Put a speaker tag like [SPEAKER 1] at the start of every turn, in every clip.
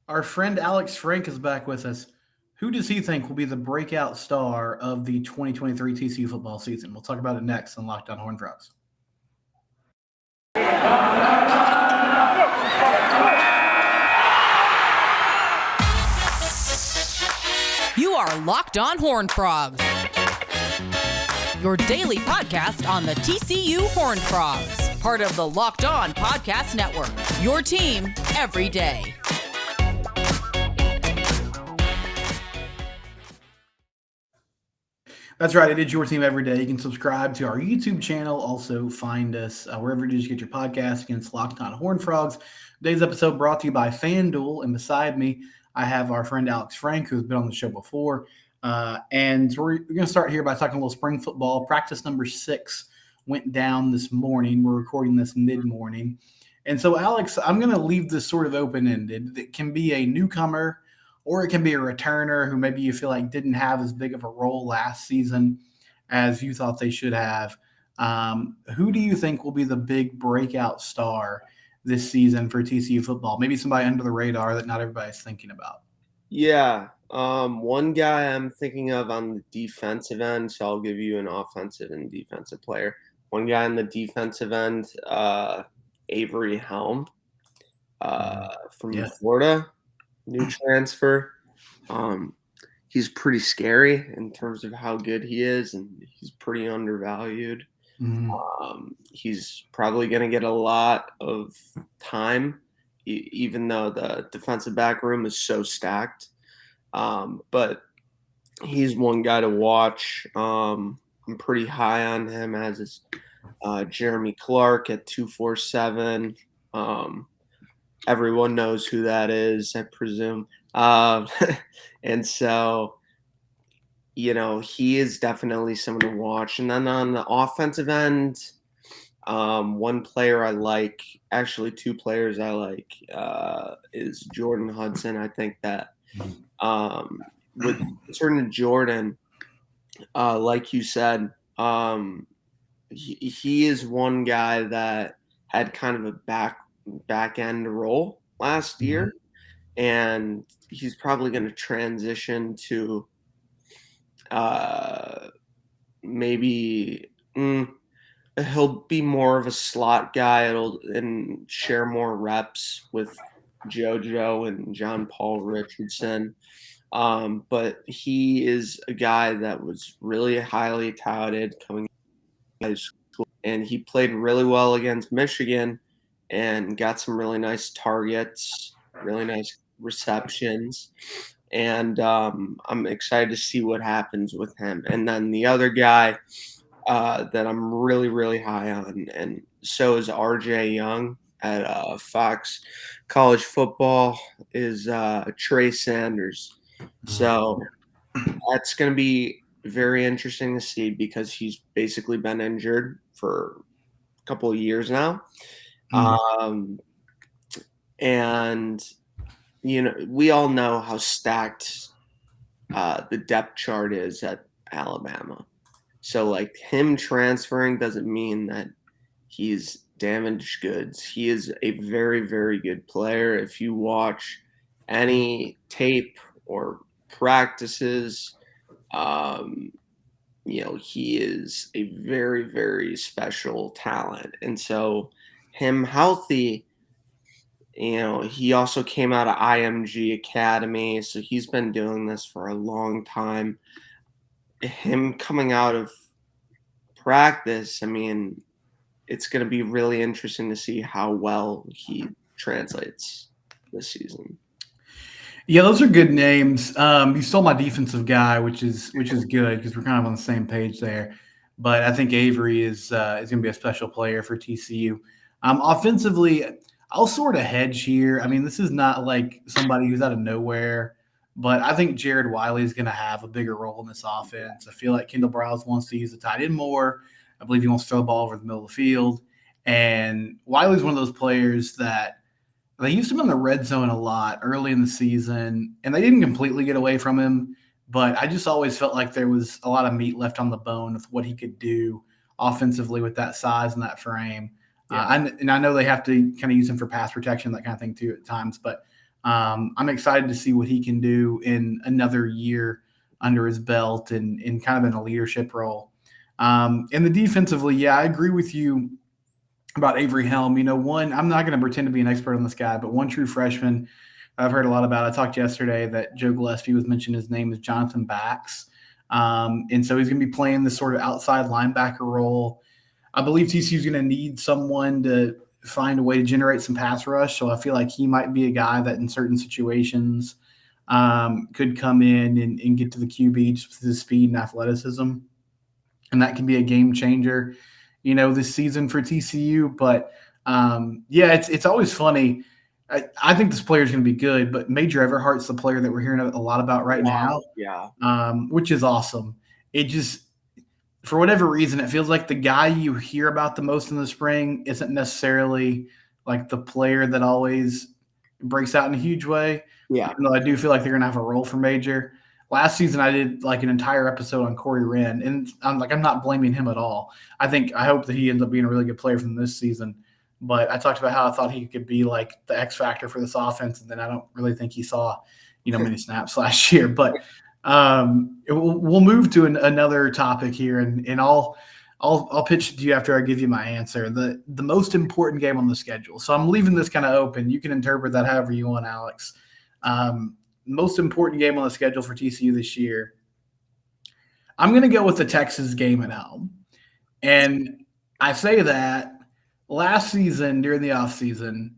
[SPEAKER 1] Our friend Alex Frank is back with us. Who does he think will be the breakout star of the 2023 TCU football season? We'll talk about it next on Lockdown Horn Frogs.
[SPEAKER 2] You are Locked On Horn Frogs, your daily podcast on the TCU Horn Frogs, part of the Locked On Podcast Network, your team every day.
[SPEAKER 1] That's right. It is your team every day. You can subscribe to our YouTube channel. Also, find us wherever it is you get your podcast. Again, it's Locked On Horn Frogs. Today's episode brought to you by FanDuel. And beside me, I have our friend Alex Frank, who's been on the show before. And we're going to start here by talking a little spring football. Practice number 6 went down this morning. We're recording this mid-morning. And so, Alex, I'm going to leave this sort of open-ended. It can be a newcomer or it can be a returner who maybe you feel like didn't have as big of a role last season as you thought they should have. Who do you think will be the big breakout star this season for TCU football? Maybe somebody under the radar that not everybody's thinking about.
[SPEAKER 3] Yeah. One guy I'm thinking of on the defensive end, so I'll give you an offensive and defensive player. One guy on the defensive end, Avery Helm from Florida, new transfer. He's pretty scary in terms of how good he is, and he's pretty undervalued. He's probably going to get a lot of time, even though the defensive back room is so stacked. But he's one guy to watch. I'm pretty high on him, as is Jeremy Clark at 247. Everyone knows who that is, I presume. And so, he is definitely someone to watch. And then on the offensive end, one player I like, actually 2 players I like, is Jordan Hudson. I think that with certain Jordan, like you said, he is one guy that had kind of a back end role last year, and he's probably going to transition to maybe he'll be more of a slot guy and share more reps with JoJo and John Paul Richardson. But he is a guy that was really highly touted coming out of school, and he played really well against Michigan and got some really nice targets, really nice receptions. And I'm excited to see what happens with him. And then the other guy that I'm really, really high on, and so is RJ Young at Fox College Football, is Trey Sanders. So that's going to be very interesting to see, because he's basically been injured for a couple of years now. And, we all know how stacked the depth chart is at Alabama. So, like, him transferring doesn't mean that he's damaged goods. He is a very, very good player. If you watch any tape or practices, he is a very, very special talent. And so him healthy, he also came out of IMG Academy, so he's been doing this for a long time. Him coming out of practice, it's going to be really interesting to see how well he translates this season.
[SPEAKER 1] Yeah, those are good names. You stole my defensive guy, which is good because we're kind of on the same page there. But I think Avery is going to be a special player for TCU. Offensively, I'll sort of hedge here. This is not like somebody who's out of nowhere, but I think Jared Wiley is going to have a bigger role in this offense. I feel like Kendall Browse wants to use the tight end more. I believe he wants to throw the ball over the middle of the field. And Wiley's one of those players that they used him in the red zone a lot early in the season, and they didn't completely get away from him. But I just always felt like there was a lot of meat left on the bone with what he could do offensively with that size and that frame. Yeah. And I know they have to kind of use him for pass protection, that kind of thing too at times. But I'm excited to see what he can do in another year under his belt and in kind of in a leadership role. And the defensively, yeah, I agree with you about Avery Helm. One, I'm not going to pretend to be an expert on this guy, but one true freshman I've heard a lot about. I talked yesterday that Joe Gillespie was mentioning his name is Jonathan Bax. And so he's going to be playing this sort of outside linebacker role. I believe TCU is going to need someone to find a way to generate some pass rush. So I feel like he might be a guy that in certain situations could come in and get to the QB just with his speed and athleticism. And that can be a game changer, this season for TCU. But yeah, it's always funny. I think this player is going to be good, but Major Everhart's the player that we're hearing a lot about right now,
[SPEAKER 3] Yeah.
[SPEAKER 1] which is awesome. It just, for whatever reason, it feels like the guy you hear about the most in the spring isn't necessarily like the player that always breaks out in a huge way.
[SPEAKER 3] Yeah.
[SPEAKER 1] Even though I do feel like they're going to have a role for Major. Last season, I did like an entire episode on Corey Wren, and I'm not blaming him at all. I hope that he ends up being a really good player from this season. But I talked about how I thought he could be like the X factor for this offense, and then I don't really think he saw, many snaps last year. But we'll move to another topic here, and I'll pitch it to you after I give you my answer. The most important game on the schedule. So I'm leaving this kind of open. You can interpret that however you want, Alex. Most important game on the schedule for TCU this year. I'm going to go with the Texas game at home. And I say that last season during the offseason,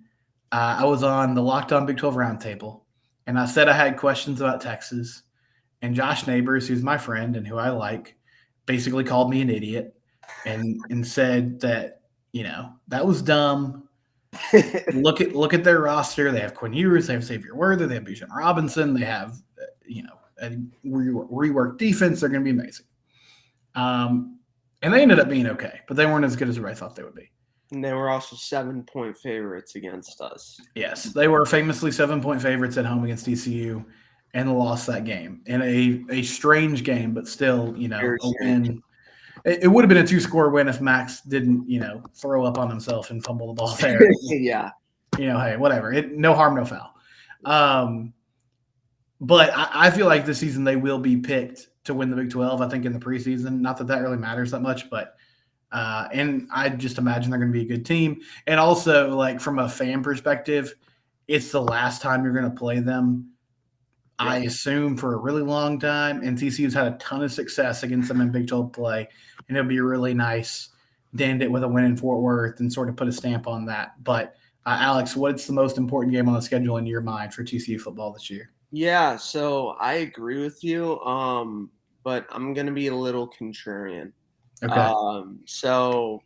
[SPEAKER 1] I was on the Locked On Big 12 Roundtable, and I said I had questions about Texas. And Josh Neighbors, who's my friend and who I like, basically called me an idiot and said that, that was dumb. Look at their roster. They have Quinn Ewers, they have Xavier Worthy, they have Bijan Robinson, they have a reworked defense. They're going to be amazing. And they ended up being okay, but they weren't as good as everybody thought they would be.
[SPEAKER 3] And they were also 7-point favorites against us.
[SPEAKER 1] Yes, they were famously 7-point favorites at home against TCU, and lost that game in a strange game, but still, a win. It would have been a 2-score win if Max didn't, throw up on himself and fumble the ball there.
[SPEAKER 3] Yeah.
[SPEAKER 1] Hey, whatever. No harm, no foul. But I feel like this season they will be picked to win the Big 12, I think, in the preseason. Not that really matters that much, but and I just imagine they're going to be a good team. And also, like, from a fan perspective, it's the last time you're going to play them, I assume, for a really long time. And TCU's had a ton of success against them in Big 12 play. And it'll be really nice to end it with a win in Fort Worth and sort of put a stamp on that. But, Alex, what's the most important game on the schedule in your mind for TCU football this year?
[SPEAKER 3] Yeah, so I agree with you, but I'm going to be a little contrarian.
[SPEAKER 1] Okay.
[SPEAKER 3] So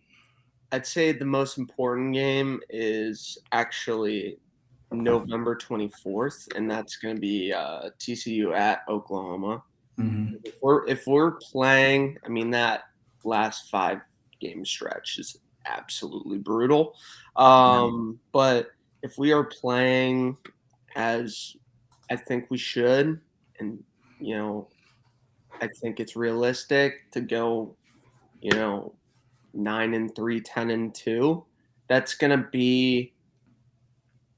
[SPEAKER 3] I'd say the most important game is actually November 24th, and that's going to be TCU at Oklahoma.
[SPEAKER 1] Mm-hmm.
[SPEAKER 3] If we're playing, I mean, that last 5-game stretch is absolutely brutal. But if we are playing as I think we should, and I think it's realistic to go, 9-3, 10-2. That's gonna be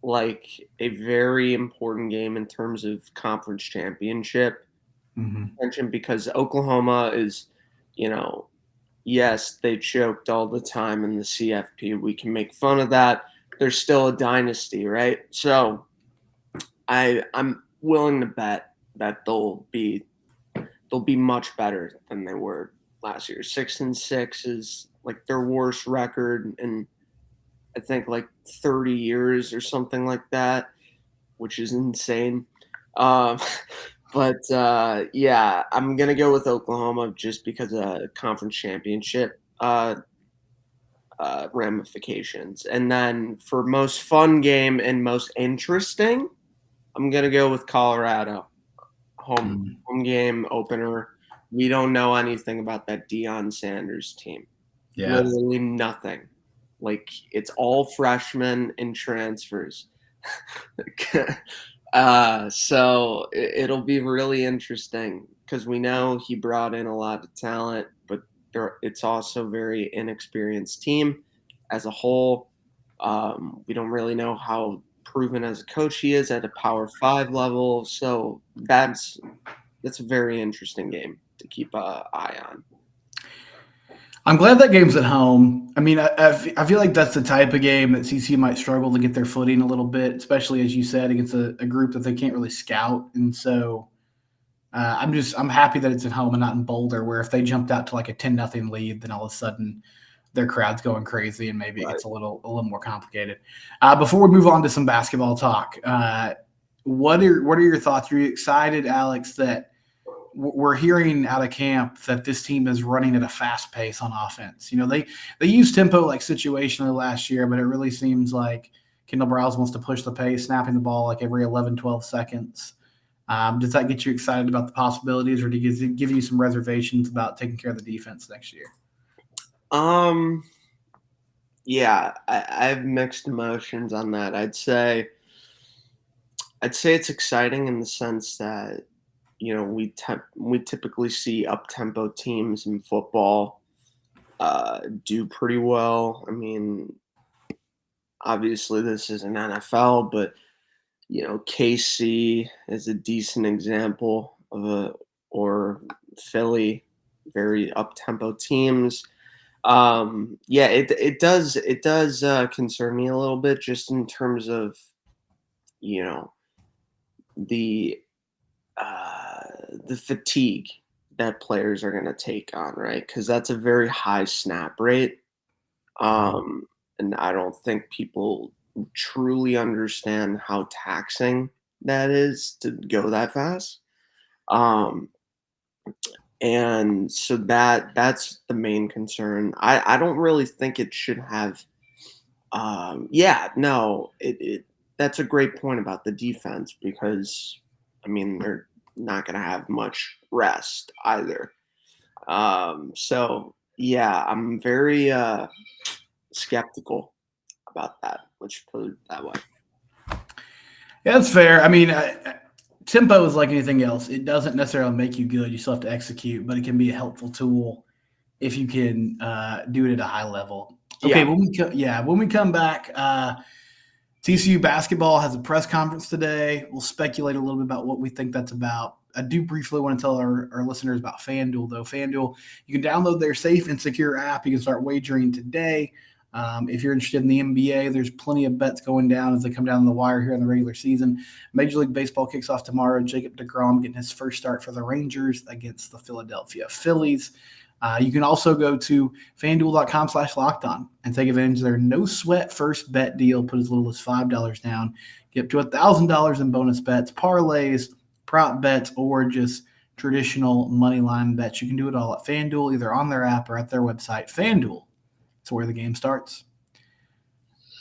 [SPEAKER 3] like a very important game in terms of conference championship attention, because Oklahoma is, yes, they choked all the time in the CFP. We can make fun of that. They're still a dynasty, right? So I'm willing to bet that they'll be much better than they were last year. 6-6 is like their worst record in I think like 30 years or something like that, which is insane. But yeah, I'm gonna go with Oklahoma just because of conference championship ramifications. And then for most fun game and most interesting, I'm gonna go with Colorado. Home game opener. We don't know anything about that Deion Sanders team.
[SPEAKER 1] Yeah.
[SPEAKER 3] Literally nothing. Like, it's all freshmen and transfers. So it'll be really interesting because we know he brought in a lot of talent, but it's also a very inexperienced team as a whole. We don't really know how proven as a coach he is at a Power 5 level. So that's a very interesting game to keep an eye on.
[SPEAKER 1] I'm glad that game's at home. I mean, I feel like that's the type of game that CC might struggle to get their footing a little bit, especially as you said against a group that they can't really scout. And so I'm happy that it's at home and not in Boulder, where if they jumped out to like a 10-0 lead, then all of a sudden their crowd's going crazy and maybe it
[SPEAKER 3] Right.
[SPEAKER 1] gets a little more complicated. Before we move on to some basketball talk, what are your thoughts? Are you excited, Alex, that we're hearing out of camp that this team is running at a fast pace on offense? You know, they use tempo like situationally last year, but it really seems like Kendall Browse wants to push the pace, snapping the ball like every 11, 12 seconds. Does that get you excited about the possibilities, or does it give you some reservations about taking care of the defense next year?
[SPEAKER 3] Yeah, I have mixed emotions on that. I'd say it's exciting in the sense that we typically see up tempo teams in football do pretty well. I mean, obviously this is an NFL, but KC is a decent example of or Philly, very up tempo teams. Yeah, it does concern me a little bit just in terms of you know the uh, the fatigue that players are going to take on, right? Because that's a very high snap rate, um, and I don't think people truly understand how taxing that is to go that fast. Um, and so that's the main concern. I don't really think it should have. Yeah, no, it that's a great point about the defense because I mean they're not going to have much rest either. So yeah, I'm very skeptical about that. Let's put it that way.
[SPEAKER 1] Yeah, that's fair. I mean, tempo is like anything else. It doesn't necessarily make you good. You still have to execute, but it can be a helpful tool if you can do it at a high level. Okay,
[SPEAKER 3] Yeah,
[SPEAKER 1] when we come back, TCU basketball has a press conference today. We'll speculate a little bit about what we think that's about. I do briefly want to tell our listeners about FanDuel, though. FanDuel, you can download their safe and secure app. You can start wagering today. If you're interested in the NBA, there's plenty of bets going down as they come down the wire here in the regular season. Major League Baseball kicks off tomorrow. Jacob deGrom getting his first start for the Rangers against the Philadelphia Phillies. You can also go to fanduel.com/lockedon and take advantage of their no sweat first bet deal. Put as little as $5 down. Get up to $1,000 in bonus bets, parlays, prop bets, or just traditional money line bets. You can do it all at FanDuel, either on their app or at their website. FanDuel, it's where the game starts.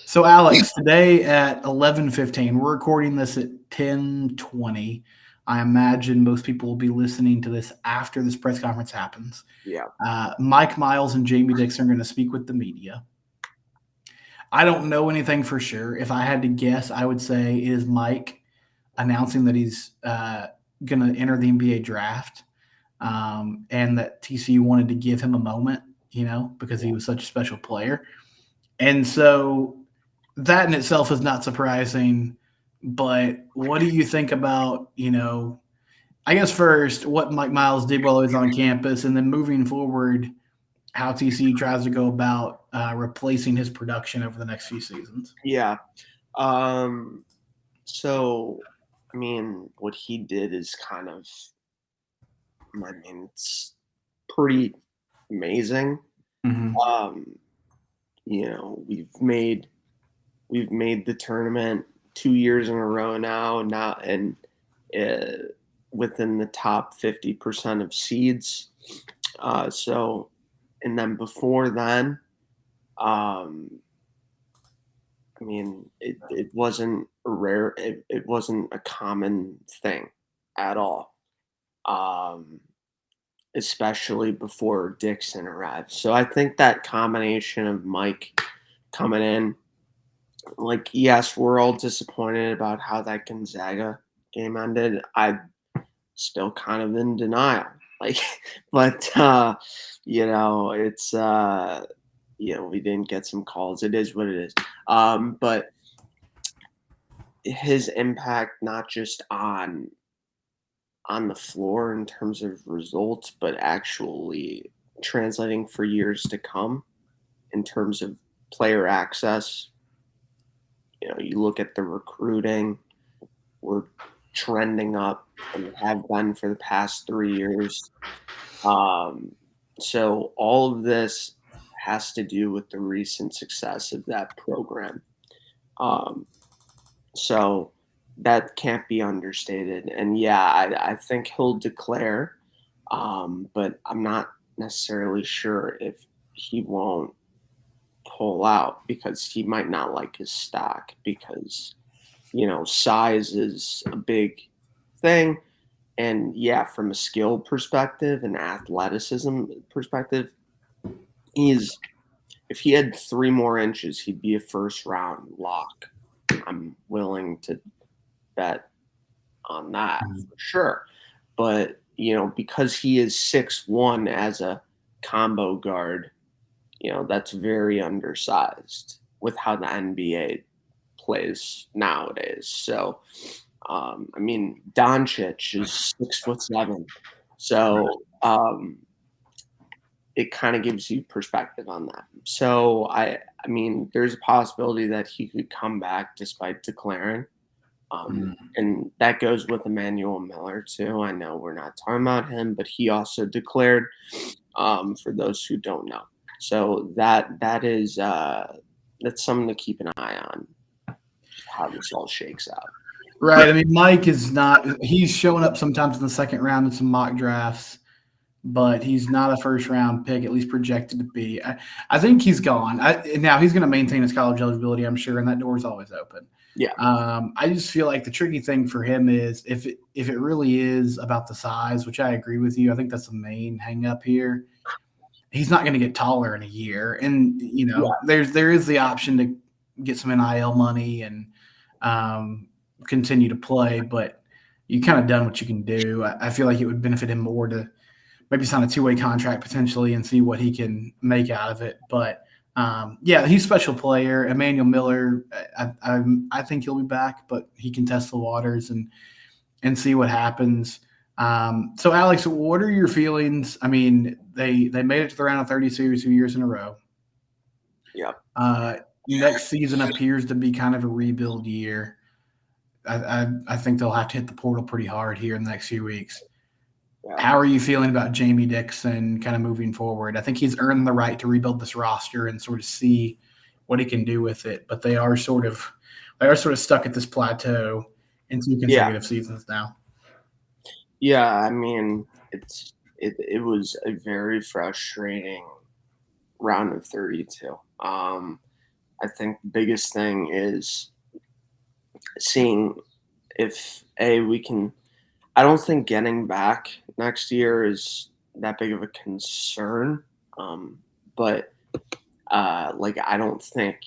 [SPEAKER 1] So, Alex, today at 11:15, we're recording this at 10:20. I imagine most people will be listening to this after this press conference happens.
[SPEAKER 3] yeah,
[SPEAKER 1] Mike Miles and Jamie Dixon are going to speak with the media. I don't know anything for sure. If I had to guess, I would say it is Mike announcing that he's going to enter the NBA draft, and that TCU wanted to give him a moment, because he was such a special player. And so that in itself is not surprising. But what do you think about, I guess first, what Mike Miles did while he was on campus, and then moving forward, how TCU tries to go about replacing his production over the next few seasons?
[SPEAKER 3] yeah. So I mean, what he did is kind of, I mean, it's pretty amazing.
[SPEAKER 1] Mm-hmm.
[SPEAKER 3] Um, we've made the tournament 2 years in a row now, and uh, within the top 50% of seeds. So, and then before then, um, I mean, it wasn't a rare, it wasn't a common thing at all. Um, Especially before Dixon arrived. So I think that combination of Mike coming in, like, yes, we're all disappointed about how that Gonzaga game ended. I still kind of in denial. Like, but it's we didn't get some calls. It is what it is. But his impact not just on the floor in terms of results, but actually translating for years to come in terms of player access. You look at the recruiting, we're trending up and have been for the past 3 years. So all of this has to do with the recent success of that program. Um, so that can't be understated. And yeah, I think he'll declare, but I'm not necessarily sure if he won't pull out because he might not like his stock because, size is a big thing. And yeah, from a skill perspective and athleticism perspective, he's if he had 3 more inches, he'd be a first round lock. I'm willing to bet on that for sure. But because he is 6'1" as a combo guard, that's very undersized with how the NBA plays nowadays. So, I mean, Doncic is 6'7", so it kind of gives you perspective on that. So, I mean, there's a possibility that he could come back despite declaring. And that goes with Emmanuel Miller too. I know we're not talking about him, but he also declared. For those who don't know, so that is that's something to keep an eye on how this all shakes out.
[SPEAKER 1] Right. I mean, Mike is not, he's showing up sometimes in the second round in some mock drafts, but he's not a first round pick, at least projected to be. I think he's gone. Now he's going to maintain his college eligibility, I'm sure, and that door is always open.
[SPEAKER 3] Yeah.
[SPEAKER 1] I just feel like the tricky thing for him is if it really is about the size, which I agree with you, I think that's the main hang up here. He's not going to get taller in a year, and there is the option to get some NIL money and continue to play, but you kind of done what you can do. I feel like it would benefit him more to maybe sign a 2-way contract potentially and see what he can make out of it. But yeah, he's a special player. Emmanuel Miller, I think he'll be back, but he can test the waters and see what happens. So, Alex, what are your feelings? I mean, they made it to the round of 32 2 years in a row.
[SPEAKER 3] Yeah.
[SPEAKER 1] Next season appears to be kind of a rebuild year. I think they'll have to hit the portal pretty hard here in the next few weeks.
[SPEAKER 3] Yeah.
[SPEAKER 1] How are you feeling about Jamie Dixon kind of moving forward? I think he's earned the right to rebuild this roster and sort of see what he can do with it. But they are sort of stuck at this plateau in 2 consecutive seasons now.
[SPEAKER 3] Yeah, I mean, it was a very frustrating round of 32. I think the biggest thing is seeing if we can. I don't think getting back next year is that big of a concern, but I don't think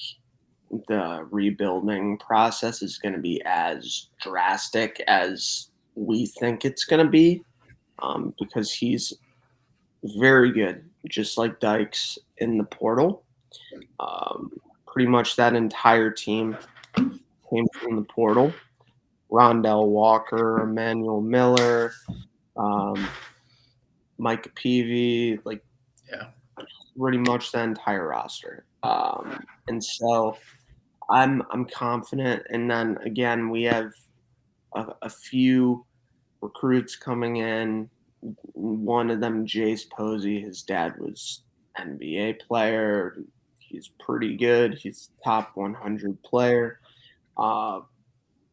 [SPEAKER 3] the rebuilding process is going to be as drastic as we think it's going to be, because he's very good, just like Dykes in the portal. Pretty much that entire team came from the portal. Rondell Walker, Emmanuel Miller, Mike Peavy, pretty much the entire roster. And so I'm confident. And then again, we have a few recruits coming in. One of them, Jace Posey, his dad was NBA player. He's pretty good. He's top 100 player.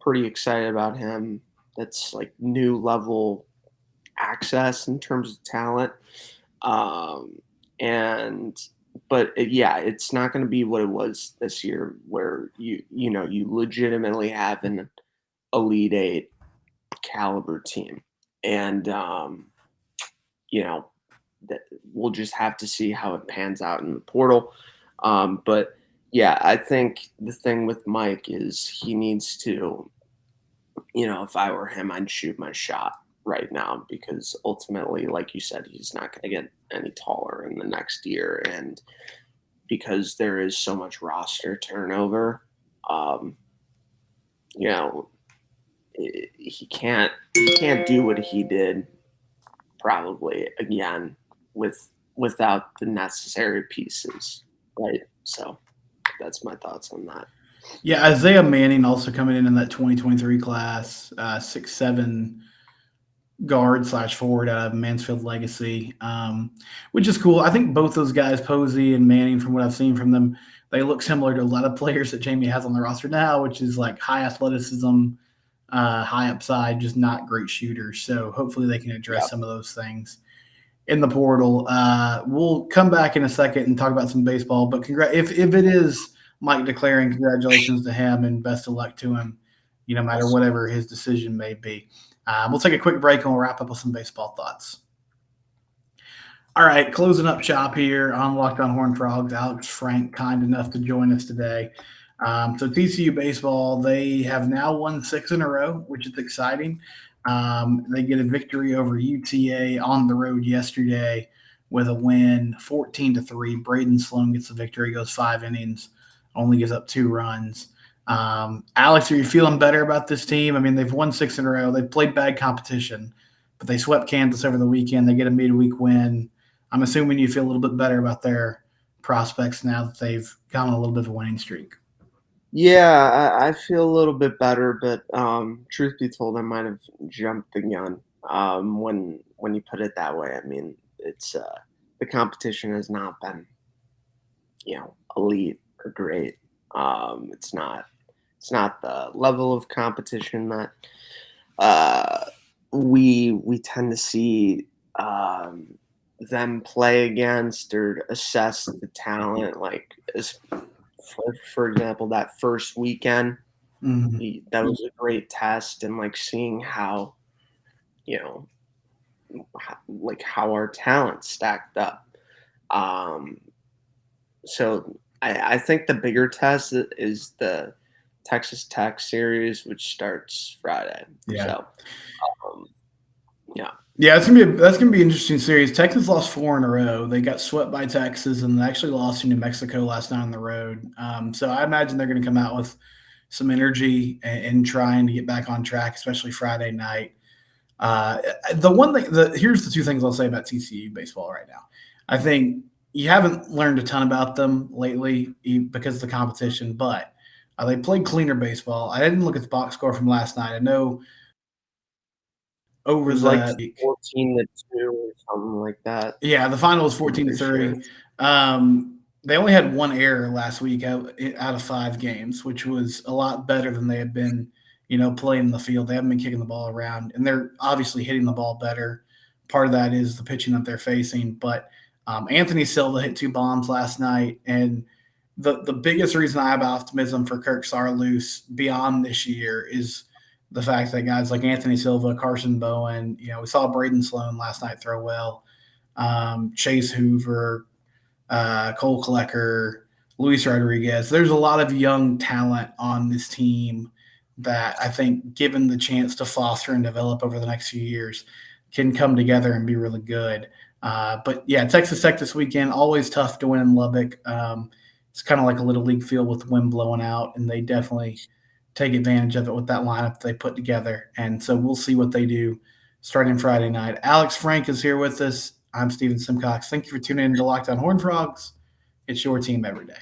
[SPEAKER 3] Pretty excited about him. That's like new level access in terms of talent. But it's not going to be what it was this year, where you legitimately have an Elite Eight caliber team, and we'll just have to see how it pans out in the portal. But yeah, I think the thing with Mike is he needs to, if I were him, I'd shoot my shot right now, because ultimately, like you said, he's not going to get any taller in the next year. And because there is so much roster turnover, you know, he can't do what he did probably again without the necessary pieces, right? So that's my thoughts on that.
[SPEAKER 1] Yeah, Isaiah Manning also coming in that 2023 class, 6'7" guard slash forward out of Mansfield Legacy, which is cool. I think both those guys, Posey and Manning, from what I've seen from them, they look similar to a lot of players that Jamie has on the roster now, which is like high athleticism, high upside, just not great shooters. So hopefully they can address
[SPEAKER 3] Yep.
[SPEAKER 1] some of those things in the portal. We'll come back in a second and talk about some baseball. But if it is Mike declaring, congratulations to him and best of luck to him, no matter whatever his decision may be. We'll take a quick break and we'll wrap up with some baseball thoughts. All right, closing up shop here on Locked On Horned Frogs. Alex Frank, kind enough to join us today. So TCU baseball, they have now won 6 in a row, which is exciting. They get a victory over UTA on the road yesterday with a win, 14-3. Braden Sloan gets the victory, goes 5 innings, only gives up 2 runs. Alex, are you feeling better about this team? I mean, they've won 6 in a row. They've played bad competition, but they swept Kansas over the weekend. They get a midweek win. I'm assuming you feel a little bit better about their prospects now that they've gone on a little bit of a winning streak.
[SPEAKER 3] Yeah, I feel a little bit better, but truth be told, I might have jumped the gun when you put it that way. I mean, it's the competition has not been, elite or great. It's not the level of competition that uh, we tend to see them play against or assess the talent. Like, for example, that first weekend,
[SPEAKER 1] Mm-hmm.
[SPEAKER 3] that was a great test, and like seeing how you know like how our talent stacked up. Um, so I think the bigger test is the Texas Tech series, which starts Friday.
[SPEAKER 1] Yeah.
[SPEAKER 3] So um, yeah,
[SPEAKER 1] Yeah, that's gonna be an interesting series. Texas lost 4 in a row. They got swept by Texas and they actually lost to New Mexico last night on the road. So I imagine they're going to come out with some energy and trying to get back on track, especially Friday night. The one thing, here's the two things I'll say about TCU baseball right now. I think you haven't learned a ton about them lately because of the competition, but they played cleaner baseball. I didn't look at the box score from last night. I know
[SPEAKER 3] it
[SPEAKER 1] over
[SPEAKER 3] was like
[SPEAKER 1] the
[SPEAKER 3] 14-2 or something like that.
[SPEAKER 1] Yeah, the final was
[SPEAKER 3] I'm
[SPEAKER 1] 14 to
[SPEAKER 3] pretty sure.
[SPEAKER 1] 30. They only had one error last week out of 5 games, which was a lot better than they had been, playing in the field. They haven't been kicking the ball around, and they're obviously hitting the ball better. Part of that is the pitching that they're facing. But Anthony Silva hit 2 bombs last night, and the biggest reason I have optimism for Kirk Sarloos beyond this year is the fact that guys like Anthony Silva, Carson Bowen, we saw Braden Sloan last night throw well, Chase Hoover, Cole Klecker, Luis Rodriguez. There's a lot of young talent on this team that I think, given the chance to foster and develop over the next few years, can come together and be really good. But yeah, Texas Tech this weekend, always tough to win in Lubbock. It's kind of like a little league field with the wind blowing out, and they definitely take advantage of it with that lineup they put together. And so we'll see what they do starting Friday night. Alex Frank is here with us. I'm Steven Simcox. Thank you for tuning in to Locked On Horned Frogs. It's your team every day.